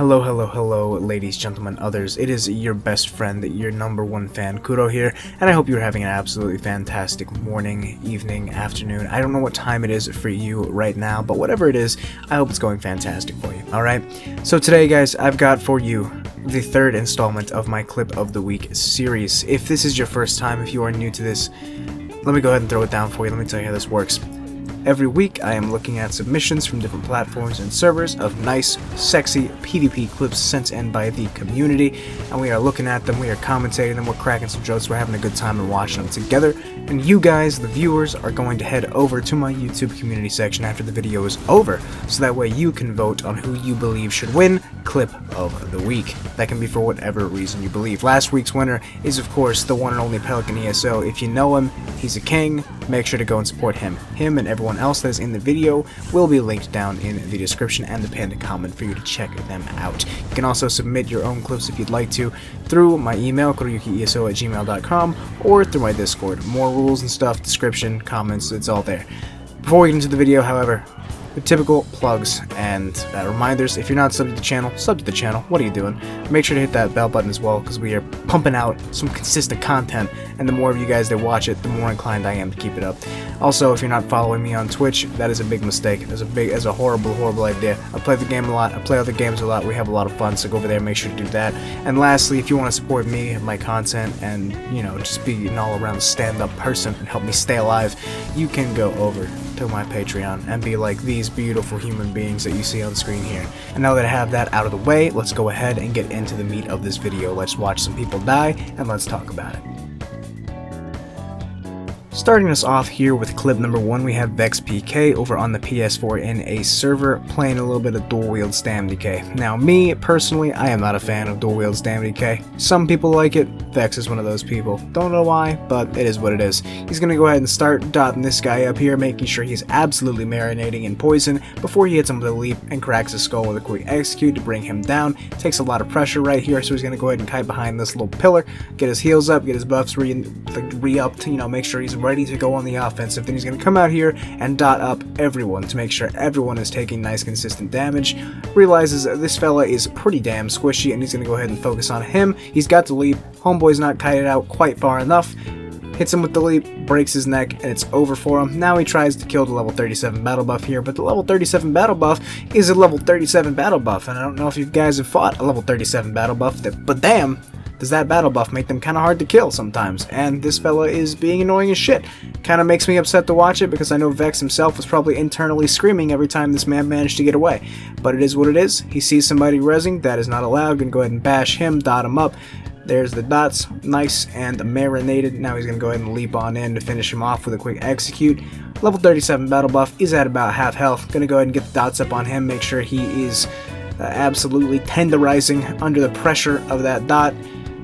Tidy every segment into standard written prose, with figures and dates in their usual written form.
Hello, hello, hello, ladies, gentlemen, others. It is your best friend, your #1 fan, Kuro here, and I hope you're having an absolutely fantastic morning, evening, afternoon. I don't know what time it is for you right now, but whatever it is, I hope it's going fantastic for you, alright? So today, guys, I've got for you the third installment of my Clip of the Week series. If this is your first time, if you are new to this, let me go ahead and throw it down for you. Let me tell you how this works. Every week, I am looking at submissions from different platforms and servers of nice, sexy PvP clips sent in by the community, and we are looking at them, we are commentating them, we're cracking some jokes, we're having a good time and watching them together, and you guys, the viewers, are going to head over to my YouTube community section after the video is over, so that way you can vote on who you believe should win Clip of the Week. That can be for whatever reason you believe. Last week's winner is, of course, the one and only Pelican ESO. If you know him, he's a king. Make sure to go and support him. Him and everyone else that is in the video will be linked down in the description and the pinned comment for you to check them out. You can also submit your own clips if you'd like to through my email, kuruyukieso@gmail.com, or through my Discord. More rules and stuff, description, comments, it's all there. Before we get into the video, however, the typical plugs and reminders. If you're not subbed to the channel, sub to the channel. What are you doing? Make sure to hit that bell button as well, because we are pumping out some consistent content, and the more of you guys that watch it, the more inclined I am to keep it up. Also, if you're not following me on Twitch, that is a big mistake. That's a horrible idea. I play the game a lot. I play other games a lot. We have a lot of fun, so go over there. Make sure to do that. And lastly, if you want to support me and my content, and just be an all-around stand-up person and help me stay alive, you can go over to my Patreon and be like these beautiful human beings that you see on screen here. And now that I have that out of the way, let's go ahead and get into the meat of this video. Let's watch some people die, and let's talk about it. Starting us off here with clip number 1, we have Vexx PK over on the PS4 in a server playing a little bit of dual wield stam decay. Now me, personally, I am not a fan of dual wield stam decay. Some people like it, Vexx is one of those people. Don't know why, but it is what it is. He's gonna go ahead and start dotting this guy up here, making sure he's absolutely marinating in poison before he hits him with a leap and cracks his skull with a quick execute to bring him down. Takes a lot of pressure right here, so he's gonna go ahead and kite behind this little pillar, get his heals up, get his buffs re-upped, make sure he's ready to go on the offensive. Then he's going to come out here and dot up everyone to make sure everyone is taking nice consistent damage. Realizes this fella is pretty damn squishy, and he's going to go ahead and focus on him. He's got the leap. Homeboy's not kited out quite far enough. Hits him with the leap, breaks his neck, and it's over for him. Now he tries to kill the level 37 battle buff here, but the level 37 battle buff is a level 37 battle buff, and I don't know if you guys have fought a level 37 battle buff, but damn, does that battle buff make them kind of hard to kill sometimes, and this fella is being annoying as shit. Kind of makes me upset to watch it, because I know Vexx himself was probably internally screaming every time this man managed to get away. But it is what it is. He sees somebody rezzing, that is not allowed, gonna go ahead and bash him, dot him up. There's the dots, nice and marinated. Now he's gonna go ahead and leap on in to finish him off with a quick execute. Level 37 battle buff is at about half health. Gonna go ahead and get the dots up on him, make sure he is absolutely tenderizing under the pressure of that dot.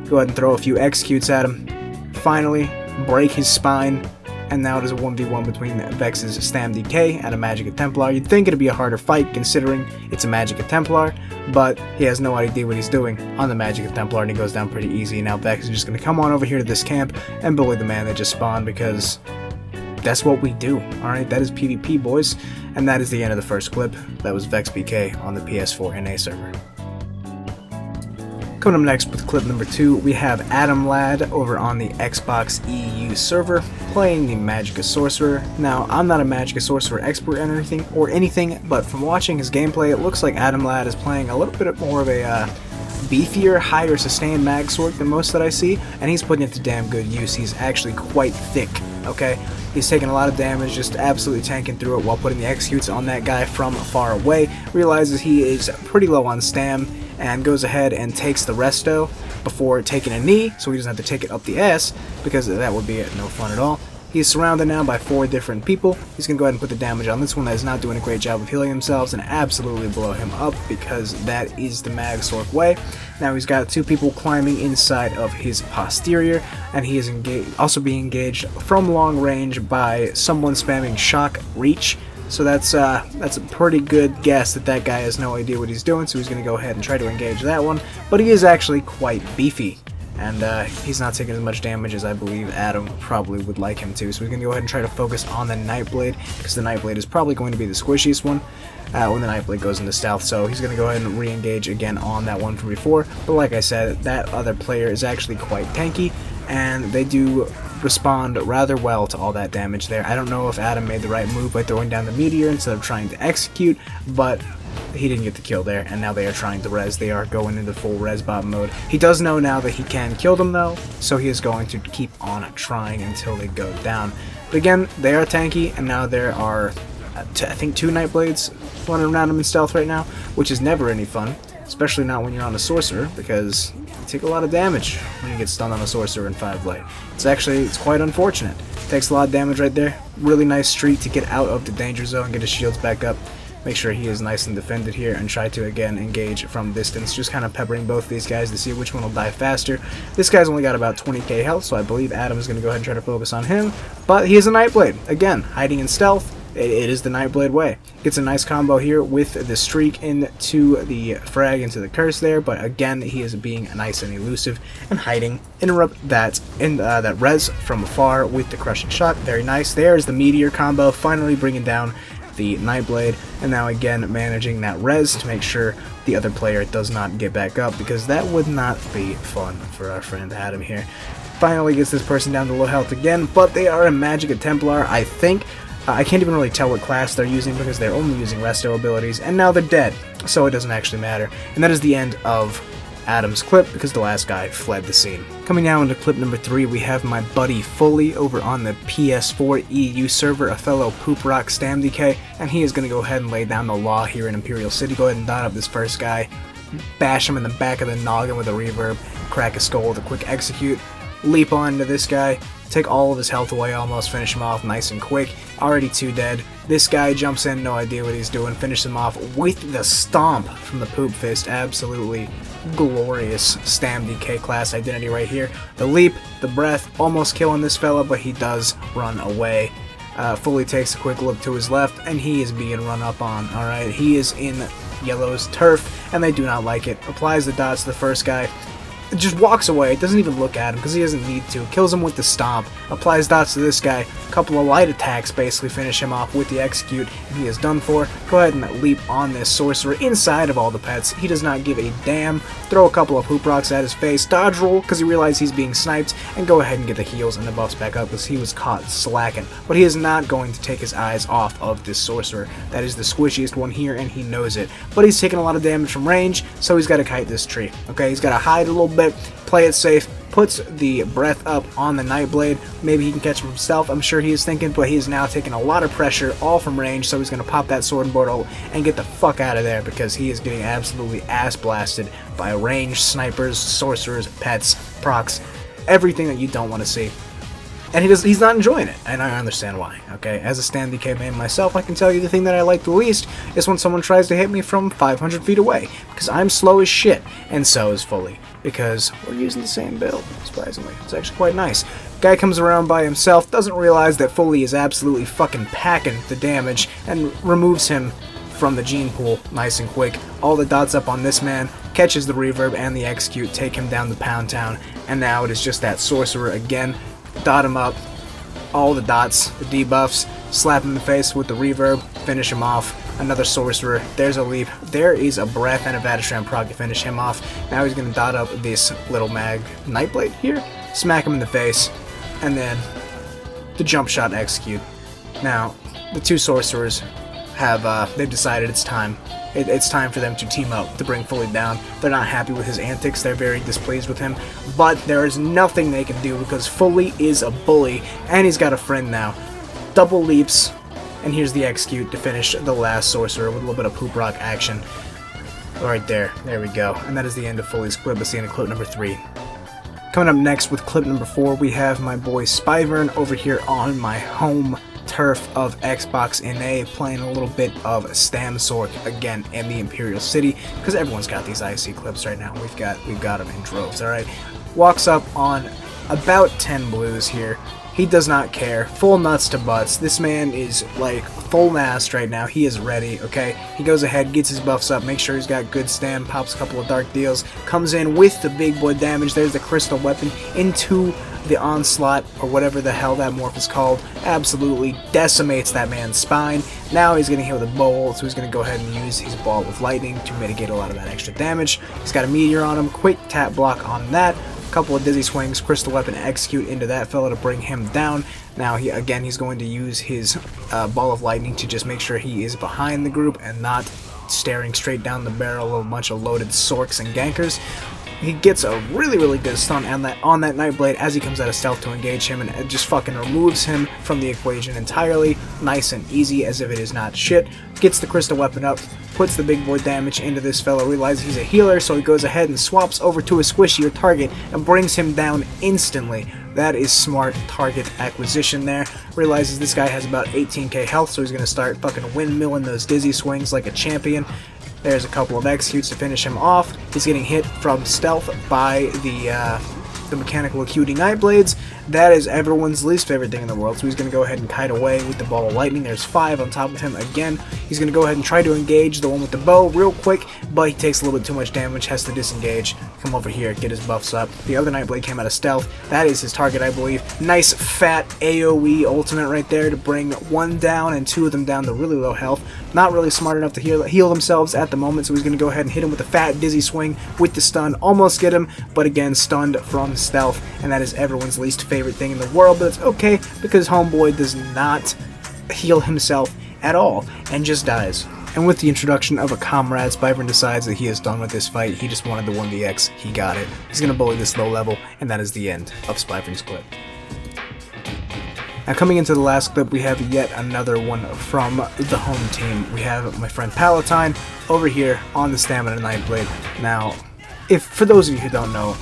Go ahead and throw a few executes at him. Finally, break his spine. And now it is a 1v1 between Vexx's Stam DK and a Magicka Templar. You'd think it'd be a harder fight considering it's a Magicka Templar, but he has no idea what he's doing on the Magicka Templar, and he goes down pretty easy. Now Vexx is just going to come on over here to this camp and bully the man that just spawned, because that's what we do. Alright, that is PvP, boys. And that is the end of the first clip. That was Vexx PK on the PS4 NA server. Coming up next with clip number 2, we have Adam Lad over on the Xbox EU server playing the Magicka Sorcerer. Now, I'm not a Magicka Sorcerer expert or anything, but from watching his gameplay, it looks like Adam Lad is playing a little bit more of a beefier, higher sustained mag sword than most that I see, and he's putting it to damn good use. He's actually quite thick, okay? He's taking a lot of damage, just absolutely tanking through it while putting the executes on that guy from far away. Realizes he is pretty low on stam, and goes ahead and takes the resto before taking a knee, so he doesn't have to take it up the ass, because that would be no fun at all. He's surrounded now by 4 different people. He's going to go ahead and put the damage on this one that is not doing a great job of healing themselves, and absolutely blow him up, because that is the mag sword way. Now he's got 2 people climbing inside of his posterior, and he is also being engaged from long range by someone spamming shock reach. So that's a pretty good guess that that guy has no idea what he's doing, so he's going to go ahead and try to engage that one. But he is actually quite beefy, and he's not taking as much damage as I believe Adam probably would like him to. So he's going to go ahead and try to focus on the Nightblade, because the Nightblade is probably going to be the squishiest one. when the Nightblade goes into stealth, so he's going to go ahead and re-engage again on that one from before. But like I said, that other player is actually quite tanky, and they do respond rather well to all that damage there. I don't know if Adam made the right move by throwing down the meteor instead of trying to execute, but he didn't get the kill there, and now they are trying to res. They are going into full res bot mode. He does know now that he can kill them though, so he is going to keep on trying until they go down. But again, they are tanky, and now there are I think 2 Nightblades running around him in stealth right now, which is never any fun, especially not when you're on a sorcerer, because you take a lot of damage when you get stunned on a sorcerer in 5 light. It's quite unfortunate. Takes a lot of damage right there. Really nice streak to get out of the danger zone, get his shields back up. Make sure he is nice and defended here, and try to again engage from distance, just kind of peppering both these guys to see which one will die faster. This guy's only got about 20k health, so I believe Adam is going to go ahead and try to focus on him, but he is a Nightblade, again, hiding in stealth. It is the Nightblade way. Gets a nice combo here with the streak into the frag, into the curse there, but again, he is being nice and elusive and hiding. Interrupt that that res from afar with the crushing shot. Very nice. There's the meteor combo, finally bringing down the Nightblade, and now again managing that res to make sure the other player does not get back up, because that would not be fun for our friend Adam here. Finally gets this person down to low health again, but they are a Magic Templar, I think. I can't even really tell what class they're using because they're only using resto abilities, and now they're dead, so it doesn't actually matter. And that is the end of Adam's clip because the last guy fled the scene. Coming now into clip number 3, we have my buddy Fullyyy over on the PS4 EU server, a fellow poop rock stam DK, and he is going to go ahead and lay down the law here in Imperial City. Go ahead and dot up this first guy, bash him in the back of the noggin with a reverb, crack his skull with a quick execute, leap on to this guy, take all of his health away, almost finish him off nice and quick. Already 2 dead. This guy jumps in, no idea what he's doing, finish him off with the stomp from the poop fist. Absolutely glorious stam DK class identity right here. The leap, the breath, almost killing this fella, but he does run away. Fullyyy takes a quick look to his left, and he is being run up on. Alright, he is in Yellow's turf, and they do not like it. Applies the dots to the first guy, just walks away, doesn't even look at him because he doesn't need to, kills him with the stomp, applies dots to this guy, a couple of light attacks basically finish him off with the execute, and he is done for. Go ahead and leap on this sorcerer inside of all the pets. He does not give a damn. Throw a couple of hoop rocks at his face, dodge roll because he realizes he's being sniped, and go ahead and get the heals and the buffs back up because he was caught slacking. But he is not going to take his eyes off of this sorcerer. That is the squishiest one here, and he knows it. But he's taking a lot of damage from range, so he's got to kite this tree. Okay, he's got to hide a little bit, play it safe, puts the breath up on the Nightblade. Maybe he can catch him himself, I'm sure he is thinking, but he is now taking a lot of pressure, all from range, so he's going to pop that sword and portal and get the fuck out of there because he is getting absolutely ass blasted by ranged snipers, sorcerers, pets, procs, everything that you don't want to see. And he's not enjoying it, and I understand why, okay? As a Stam DK main myself, I can tell you the thing that I like the least is when someone tries to hit me from 500 feet away, because I'm slow as shit, and so is Fullyyy, because we're using the same build, surprisingly. It's actually quite nice. Guy comes around by himself, doesn't realize that Fullyyy is absolutely fucking packing the damage, and removes him from the gene pool nice and quick. All the dots up on this man, catches the reverb and the execute, take him down to Pound Town, and now it is just that sorcerer again. Dot him up, all the dots, the debuffs, slap him in the face with the reverb, finish him off. Another sorcerer, there's a leap, there is a breath and a Vatashram proc to finish him off. Now he's going to dot up this little mag Nightblade here, smack him in the face, and then the jump shot execute. Now, the 2 sorcerers have, they've decided it's time. It's time for them to team up to bring Fullyyy down. They're not happy with his antics, they're very displeased with him, but there is nothing they can do because Fullyyy is a bully, and he's got a friend now. Double leaps, and here's the execute to finish the last sorcerer with a little bit of poop rock action. Right there we go. And that is the end of Fully's clip. That's the end of clip number 3. Coming up next with clip number 4, we have my boy Spyvern over here on my home turf of Xbox NA, playing a little bit of Stam Sork again in the Imperial City, because everyone's got these IC clips right now. We've got them in droves, alright? Walks up on about 10 blues here. He does not care. Full nuts to butts. This man is like full mast right now. He is ready, okay? He goes ahead, gets his buffs up, makes sure he's got good stam, pops a couple of dark deals, comes in with the big boy damage. There's the crystal weapon into the onslaught, or whatever the hell that morph is called, absolutely decimates that man's spine. Now he's getting hit with a bowl, so he's going to go ahead and use his ball of lightning to mitigate a lot of that extra damage. He's got a meteor on him, quick tap block on that, a couple of dizzy swings, crystal weapon execute into that fella to bring him down. Now he's going to use his ball of lightning to just make sure he is behind the group and not staring straight down the barrel of a bunch of loaded sorks and gankers. He gets a really good stun on that Nightblade as he comes out of stealth to engage him, and it just fucking removes him from the equation entirely, nice and easy as if it is not shit. Gets the crystal weapon up, puts the big boy damage into this fellow, realizes he's a healer, so he goes ahead and swaps over to a squishier target and brings him down instantly. That is smart target acquisition there. Realizes this guy has about 18k health, so he's going to start fucking windmilling those dizzy swings like a champion. There's a couple of executes to finish him off. He's getting hit from stealth by the mechanical acuity Nightblades. That is everyone's least favorite thing in the world, so he's going to go ahead and kite away with the ball of lightning. There's 5 on top of him again. He's going to go ahead and try to engage the one with the bow real quick, but he takes a little bit too much damage, has to disengage, come over here, get his buffs up. The other Nightblade came out of stealth. That is his target, I believe. Nice fat AoE ultimate right there to bring 1 down and 2 of them down to really low health. Not really smart enough to heal themselves at the moment, so he's going to go ahead and hit him with a fat dizzy swing with the stun. Almost get him, but again, stunned from stealth, and that is everyone's least favorite thing in the world, but it's okay because homeboy does not heal himself at all and just dies. And with the introduction of a comrade, Spyvern decides that he is done with this fight. He just wanted the 1vx, he got it. He's going to bully this low level, and that is the end of Spyvern's clip. Now coming into the last clip, we have yet another one from the home team. We have my friend Palatine over here on the Stamina Nightblade. Now, for those of you who don't know,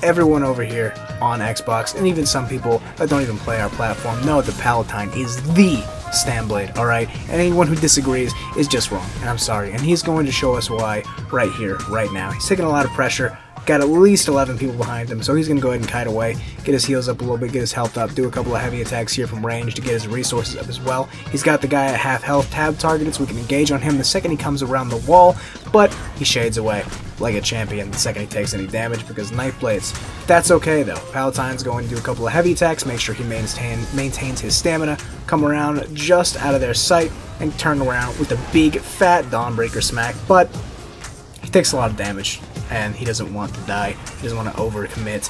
everyone over here on Xbox, and even some people that don't even play our platform, know that Palatine is the Stamblade, alright? And anyone who disagrees is just wrong, and I'm sorry. And he's going to show us why right here, right now. He's taking a lot of pressure, got at least 11 people behind him, so he's going to go ahead and kite away, get his heals up a little bit, get his health up, do a couple of heavy attacks here from range to get his resources up as well. He's got the guy at half health tab targeted, so we can engage on him the second he comes around the wall, but he shades away like a champion the second he takes any damage because knife blades. That's okay though. Palatine's going to do a couple of heavy attacks, make sure he maintains his stamina, come around just out of their sight, and turn around with a big fat Dawnbreaker smack, but he takes a lot of damage and he doesn't want to die. He doesn't want to overcommit.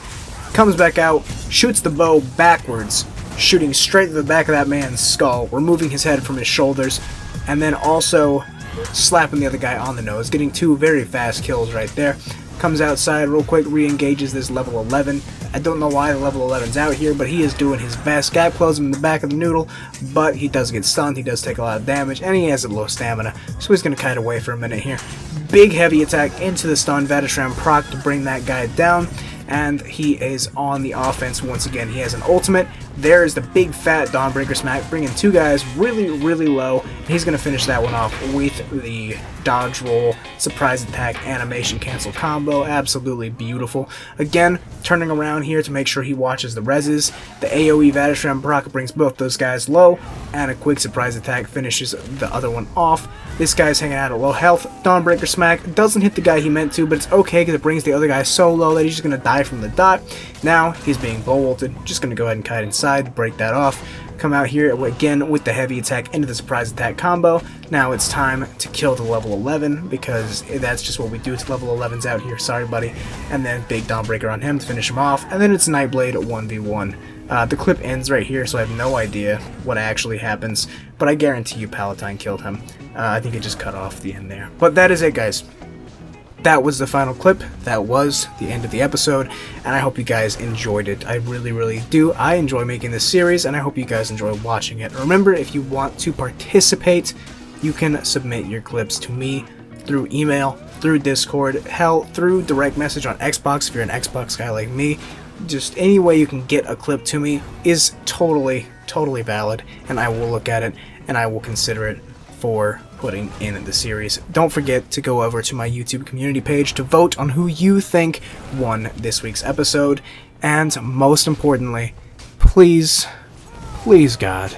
Comes back out, shoots the bow backwards, shooting straight to the back of that man's skull, removing his head from his shoulders, and then also slapping the other guy on the nose, getting 2 very fast kills right there. Comes outside real quick, re-engages this level 11. I don't know why the level 11's out here, but he is doing his best. Guy blows him in the back of the noodle, but he does get stunned, he does take a lot of damage, and he has a low stamina, so he's going to kite away for a minute here. Big heavy attack into the stun, Vatishram proc to bring that guy down, and he is on the offense once again. He has an ultimate. There is the big fat Dawnbreaker smack, bringing 2 guys really low. He's going to finish that one off with the dodge roll, surprise attack, animation cancel combo. Absolutely beautiful. Again, turning around here to make sure he watches the reses. The AoE Vatishram proc brings both those guys low, and a quick surprise attack finishes the other one off. This guy's hanging out at low health. Dawnbreaker smack doesn't hit the guy he meant to, but it's okay because it brings the other guy so low that he's just going to die from the dot. Now he's being bow ulted. Just going to go ahead and kite inside to break that off. Come out here again with the heavy attack into the surprise attack combo. Now it's time to kill the level 11 because that's just what we do to level 11s out here. Sorry, buddy. And then big Dawnbreaker on him to finish him off. And then it's Nightblade 1v1. The clip ends right here, so I have no idea what actually happens, but I guarantee you Palatine killed him. I think it just cut off the end there. But that is it, guys. That was the final clip. That was the end of the episode, and I hope you guys enjoyed it. I really do. I enjoy making this series, and I hope you guys enjoy watching it. Remember, if you want to participate, you can submit your clips to me through email, through Discord, hell, through direct message on Xbox if you're an Xbox guy like me. Just any way you can get a clip to me is totally valid, and I will look at it, and I will consider it for putting in the series. Don't forget to go over to my YouTube community page to vote on who you think won this week's episode, and most importantly, please God,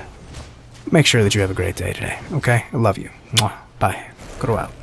make sure that you have a great day today, okay? I love you. Mwah. Bye. Kuro out.